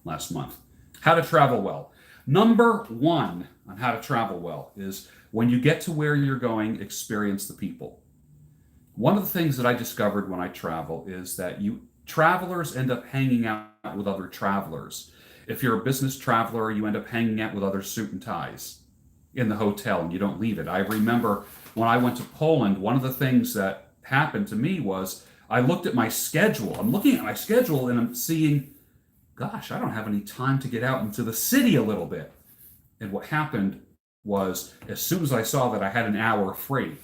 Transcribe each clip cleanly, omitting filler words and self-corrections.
last month. How to travel well. Number one on how to travel well is when you get to where you're going, experience the people. One of the things that I discovered when I travel is that travelers end up hanging out with other travelers. If you're a business traveler, you end up hanging out with other suit and ties in the hotel and you don't leave it. I remember when I went to Poland, one of the things that happened to me was I looked at my schedule. I'm looking at my schedule and I'm seeing, gosh, I don't have any time to get out into the city a little bit. And what happened was as soon as I saw that I had an hour free,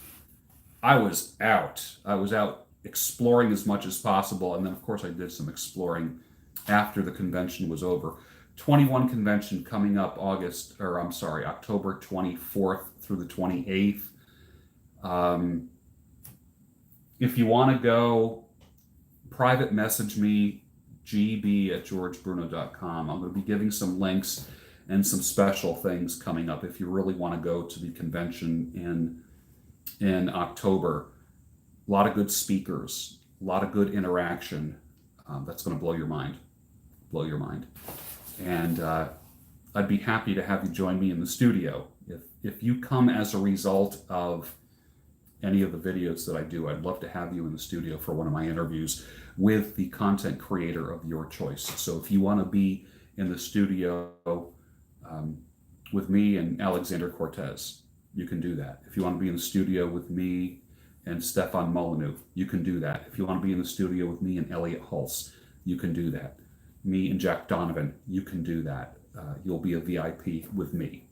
I was out. I was out exploring as much as possible. And then, of course, I did some exploring after the convention was over. 21 convention coming up October 24th through the 28th. If you want to go, private message me, gb@georgebruno.com. I'm going to be giving some links and some special things coming up if you really want to go to the convention in October. A lot of good speakers, a lot of good interaction. That's going to blow your mind. And I'd be happy to have you join me in the studio. If you come as a result of any of the videos that I do, I'd love to have you in the studio for one of my interviews with the content creator of your choice. So if you want to be in the studio with me and Alexander Cortez, you can do that. If you want to be in the studio with me and Stefan Molyneux, you can do that. If you want to be in the studio with me and Elliot Hulse, you can do that. Me and Jack Donovan, you can do that. You'll be a VIP with me.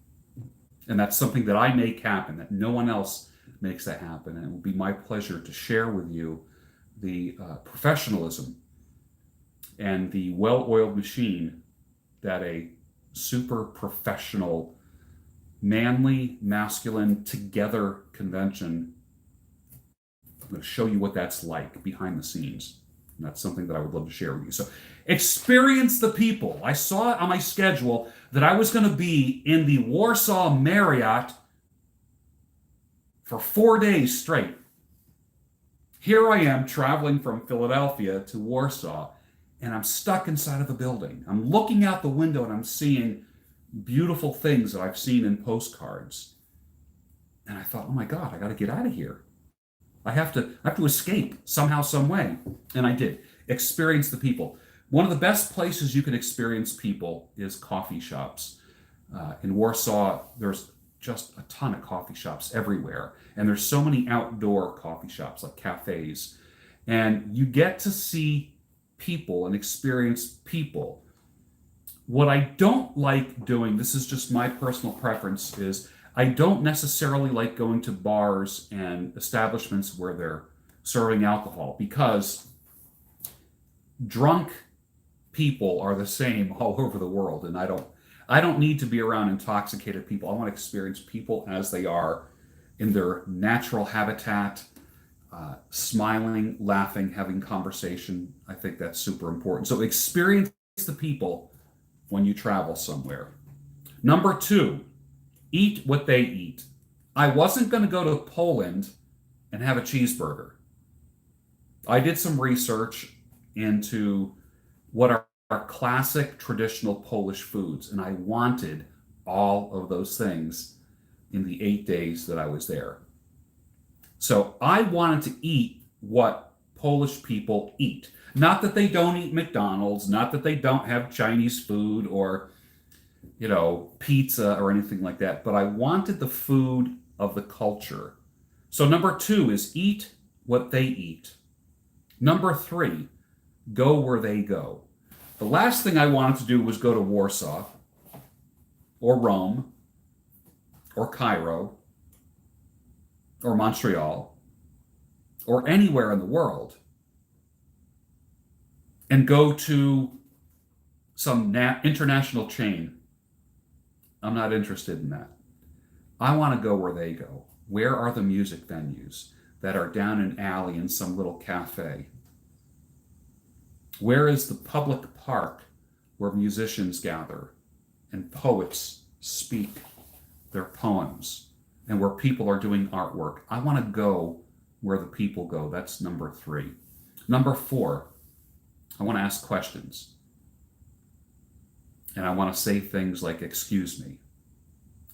And that's something that I make happen, that no one else makes that happen. And it will be my pleasure to share with you the professionalism and the well-oiled machine that a super professional, manly, masculine, together convention, I'm going to show you what that's like behind the scenes. And that's something that I would love to share with you. So experience the people. I saw it on my schedule that I was going to be in the Warsaw Marriott for 4 days straight. Here I am traveling from Philadelphia to Warsaw, and I'm stuck inside of a building. I'm looking out the window and I'm seeing beautiful things that I've seen in postcards. And I thought, oh my God, I got to get out of here. I have to escape somehow, some way. And I did. Experience the people. One of the best places you can experience people is coffee shops. In Warsaw, there's just a ton of coffee shops everywhere. And there's so many outdoor coffee shops, like cafes. And you get to see people and experience people. What I don't like doing, this is just my personal preference, is I don't necessarily like going to bars and establishments where they're serving alcohol, because drunk people are the same all over the world, and I don't need to be around intoxicated people. I want to experience people as they are in their natural habitat, smiling, laughing, having conversation. I think that's super important. So experience the people when you travel somewhere. Number 2, eat what they eat. I wasn't going to go to Poland and have a cheeseburger. I did some research into what are classic traditional Polish foods, and I wanted all of those things in the 8 days that I was there. So I wanted to eat what Polish people eat. Not that they don't eat McDonald's, not that they don't have Chinese food or, pizza or anything like that, but I wanted the food of the culture. So number 2 is eat what they eat. Number 3, go where they go. The last thing I wanted to do was go to Warsaw or Rome or Cairo or Montreal or anywhere in the world and go to some international chain. I'm not interested in that. I want to go where they go. Where are the music venues that are down an alley in some little cafe? Where is the public park where musicians gather and poets speak their poems and where people are doing artwork? I want to go where the people go. That's number 3. Number 4, I want to ask questions. And I want to say things like, excuse me.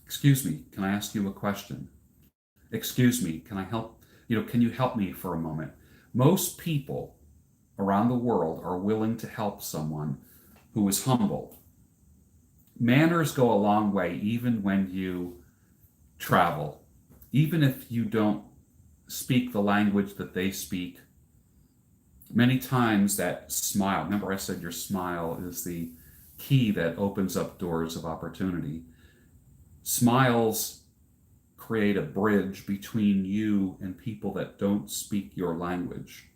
Excuse me, can I ask you a question? Excuse me, can I help? Can you help me for a moment? Most people around the world are willing to help someone who is humble. Manners go a long way, even when you travel. Even if you don't speak the language that they speak, many times that smile, remember I said your smile is the key that opens up doors of opportunity. Smiles create a bridge between you and people that don't speak your language.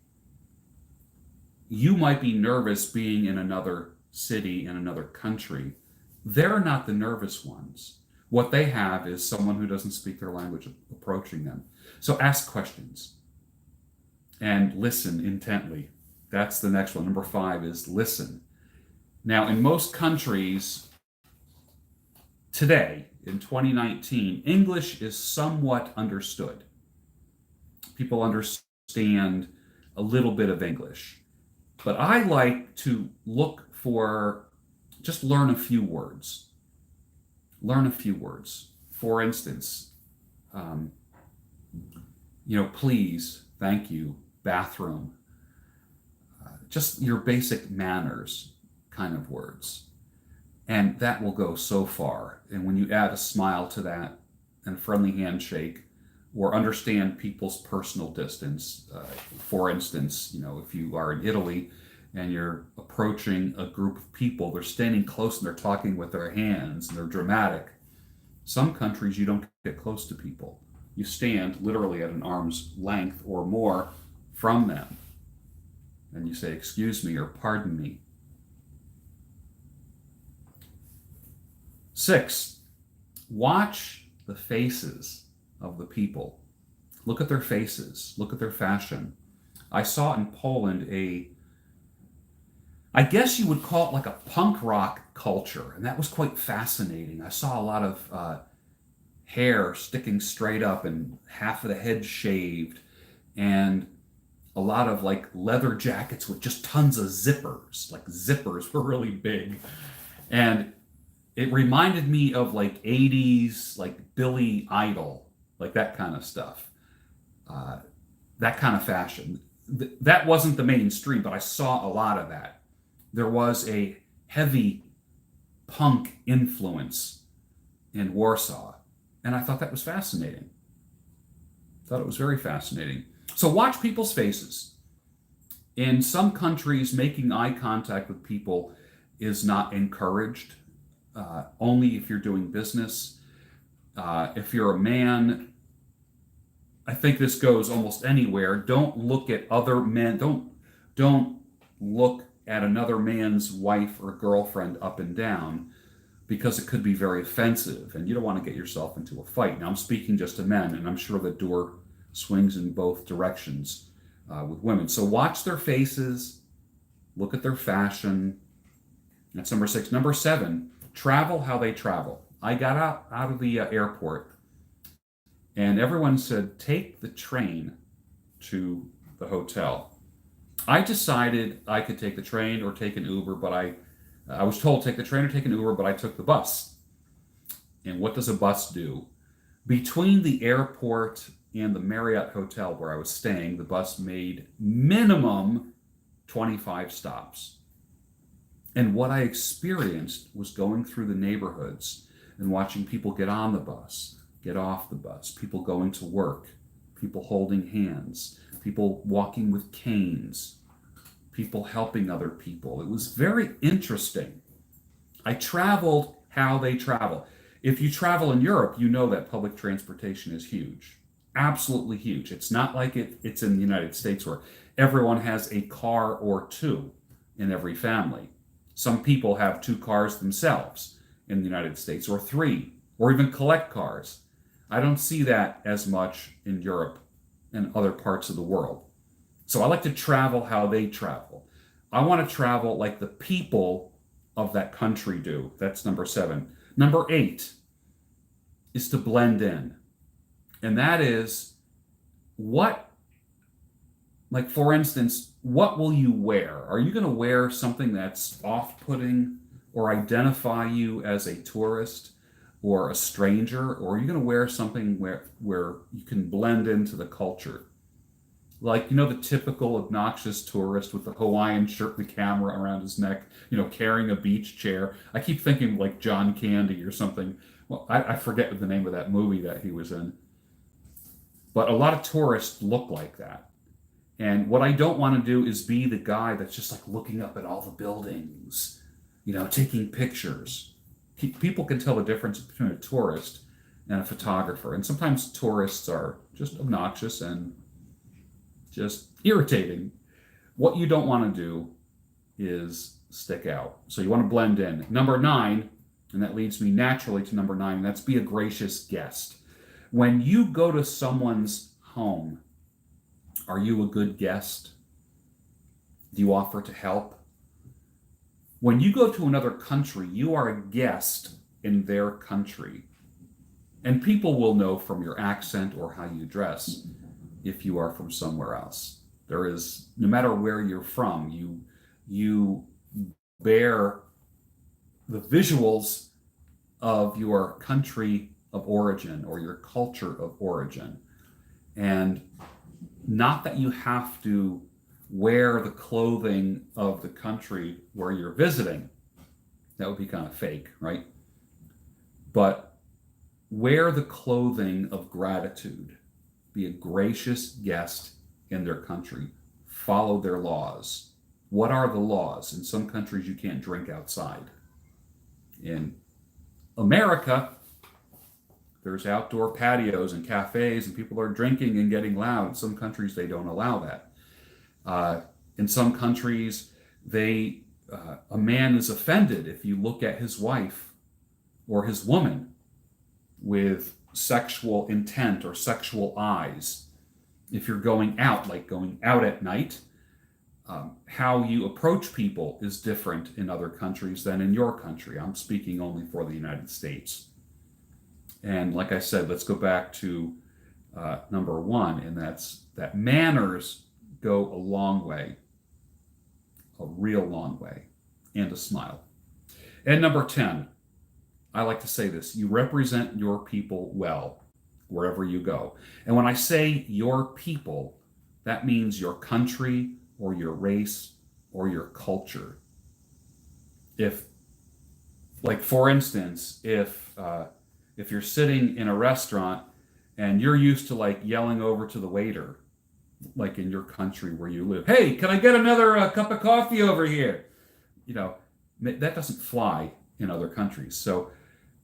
You might be nervous being in another city, in another country. They're not the nervous ones. What they have is someone who doesn't speak their language approaching them. So ask questions and listen intently. That's the next one. Number 5 is listen. Now, in most countries today, in 2019, English is somewhat understood. People understand a little bit of English. But I like to look for, just learn a few words. Learn a few words. For instance, please, thank you, bathroom, just your basic manners kind of words. And that will go so far. And when you add a smile to that and a friendly handshake, or understand people's personal distance, for instance, if you are in Italy and you're approaching a group of people, they're standing close and they're talking with their hands and they're dramatic. Some countries you don't get close to people. You stand literally at an arm's length or more from them. And you say, excuse me, or pardon me. 6, watch the faces of the people. Look at their faces. Look at their fashion. I saw in Poland I guess you would call it like a punk rock culture, and that was quite fascinating. I saw a lot of hair sticking straight up and half of the head shaved, and a lot of like leather jackets with just tons of zippers. Like zippers were really big. And it reminded me of like 80s, like Billy Idol, like that kind of stuff. That kind of fashion. That wasn't the mainstream, but I saw a lot of that. There was a heavy punk influence in Warsaw, and I thought that was fascinating. Thought it was very fascinating. So watch people's faces. In some countries, making eye contact with people is not encouraged, only if you're doing business. If you're a man, I think this goes almost anywhere. Don't look at other men. Don't look at another man's wife or girlfriend up and down, because it could be very offensive and you don't want to get yourself into a fight. Now, I'm speaking just to men, and I'm sure the door swings in both directions with women. So watch their faces, look at their fashion. That's number 6. Number 7, travel how they travel. I got out of the airport, and everyone said, take the train to the hotel. I decided I could take the train or take an Uber, but I was told take the train or take an Uber, but I took the bus. And what does a bus do? Between the airport and the Marriott Hotel where I was staying, the bus made minimum 25 stops. And what I experienced was going through the neighborhoods and watching people get on the bus, get off the bus, people going to work, people holding hands, people walking with canes, people helping other people. It was very interesting. I traveled how they travel. If you travel in Europe, you know that public transportation is huge. Absolutely huge. It's not like it's in the United States where everyone has a car or two in every family. Some people have 2 cars themselves in the United States, or 3, or even collect cars. I don't see that as much in Europe and other parts of the world. So I like to travel how they travel. I want to travel like the people of that country do. That's number 7. Number 8 is to blend in. And that is like for instance, what will you wear? Are you going to wear something that's off-putting or identify you as a tourist or a stranger, or are you going to wear something where you can blend into the culture? Like, the typical obnoxious tourist with the Hawaiian shirt, the camera around his neck, carrying a beach chair. I keep thinking like John Candy or something. Well, I forget the name of that movie that he was in. But a lot of tourists look like that. And what I don't want to do is be the guy that's just like looking up at all the buildings, taking pictures. People can tell the difference between a tourist and a photographer. And sometimes tourists are just obnoxious and just irritating. What you don't want to do is stick out. So you want to blend in. Number 9, and that leads me naturally to number 9, and that's be a gracious guest. When you go to someone's home, are you a good guest? Do you offer to help? When you go to another country, you are a guest in their country. And people will know from your accent or how you dress if you are from somewhere else. There is, no matter where you're from, you bear the visuals of your country of origin or your culture of origin. And not that you have to wear the clothing of the country where you're visiting. That would be kind of fake, right? But wear the clothing of gratitude. Be a gracious guest in their country. Follow their laws. What are the laws? In some countries, you can't drink outside. In America, there's outdoor patios and cafes, and people are drinking and getting loud. In some countries, they don't allow that. In some countries, a man is offended if you look at his wife or his woman with sexual intent or sexual eyes. If you're going out, like going out at night, how you approach people is different in other countries than in your country. I'm speaking only for the United States. And like I said, let's go back to number 1, and that's that manners go a long way, a real long way, and a smile. And number 10, I like to say this: you represent your people well wherever you go. And when I say your people, that means your country or your race or your culture. If, like, for instance, if you're sitting in a restaurant and you're used to like yelling over to the waiter, like in your country where you live, "Hey, can I get another cup of coffee over here?" That doesn't fly in other countries. So,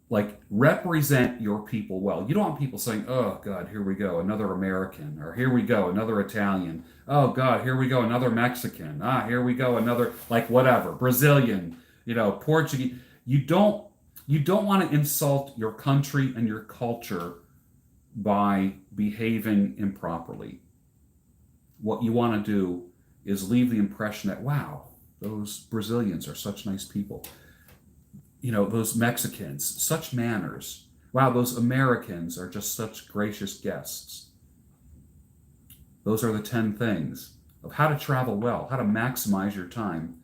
like, represent your people well. You don't want people saying, "Oh God, here we go, another American," or "Here we go, another Italian." "Oh God, here we go, another Mexican." "Here we go, another," like, whatever, Brazilian, Portuguese. You don't want to insult your country and your culture by behaving improperly. What you want to do is leave the impression that, wow, those Brazilians are such nice people. Those Mexicans, such manners. Wow, those Americans are just such gracious guests. Those are the 10 things of how to travel well, how to maximize your time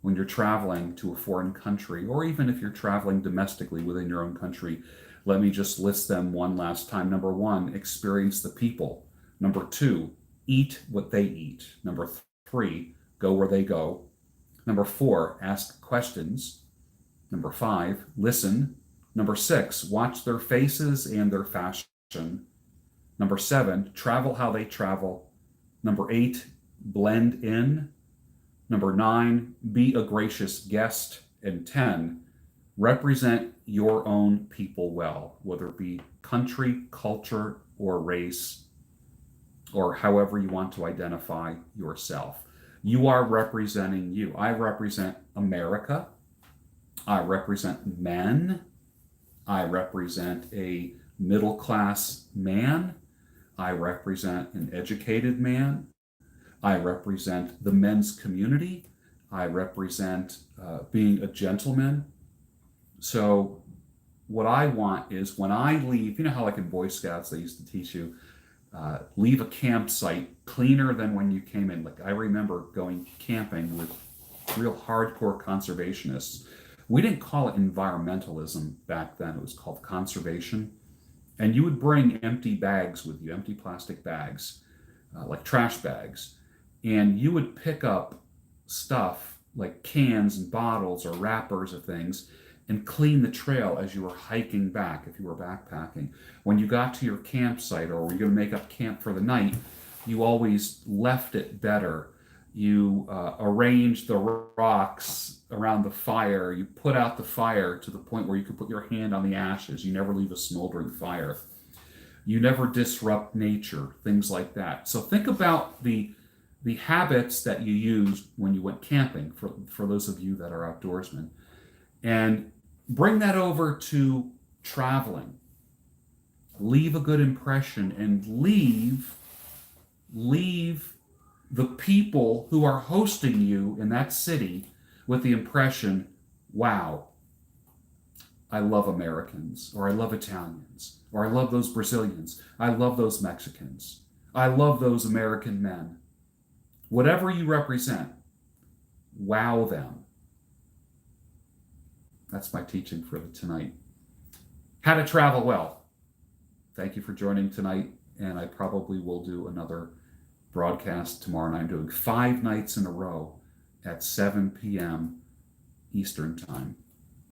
when you're traveling to a foreign country, or even if you're traveling domestically within your own country. Let me just list them one last time. Number 1, experience the people. Number 2, eat what they eat. Number 3, go where they go. Number 4, ask questions. Number 5, listen. Number 6, watch their faces and their fashion. Number 7, travel how they travel. Number 8, blend in. Number 9, be a gracious guest. And 10, represent your own people well, whether it be country, culture, or race, or however you want to identify yourself. You are representing you. I represent America. I represent men. I represent a middle-class man. I represent an educated man. I represent the men's community. I represent being a gentleman. So what I want is, when I leave, how like in Boy Scouts they used to teach you, leave a campsite cleaner than when you came in. Like, I remember going camping with real hardcore conservationists We didn't call it environmentalism back then. It was called conservation. And you would bring empty bags with you, empty plastic bags, like trash bags. And you would pick up stuff like cans and bottles or wrappers of things and clean the trail as you were hiking back, if you were backpacking. When you got to your campsite or were you going to make up camp for the night, you always left it better. You arranged the rocks around the fire. You put out the fire to the point where you could put your hand on the ashes. You never leave a smoldering fire. You never disrupt nature, things like that. So think about the habits that you used when you went camping, for those of you that are outdoorsmen, and bring that over to traveling. Leave a good impression and leave the people who are hosting you in that city with the impression, wow, I love Americans, or I love Italians, or I love those Brazilians, I love those Mexicans, I love those American men. Whatever you represent, wow them. That's my teaching for tonight. How to travel well. Thank you for joining tonight, and I probably will do another broadcast tomorrow night. I'm doing 5 nights in a row at 7 p.m. Eastern Time.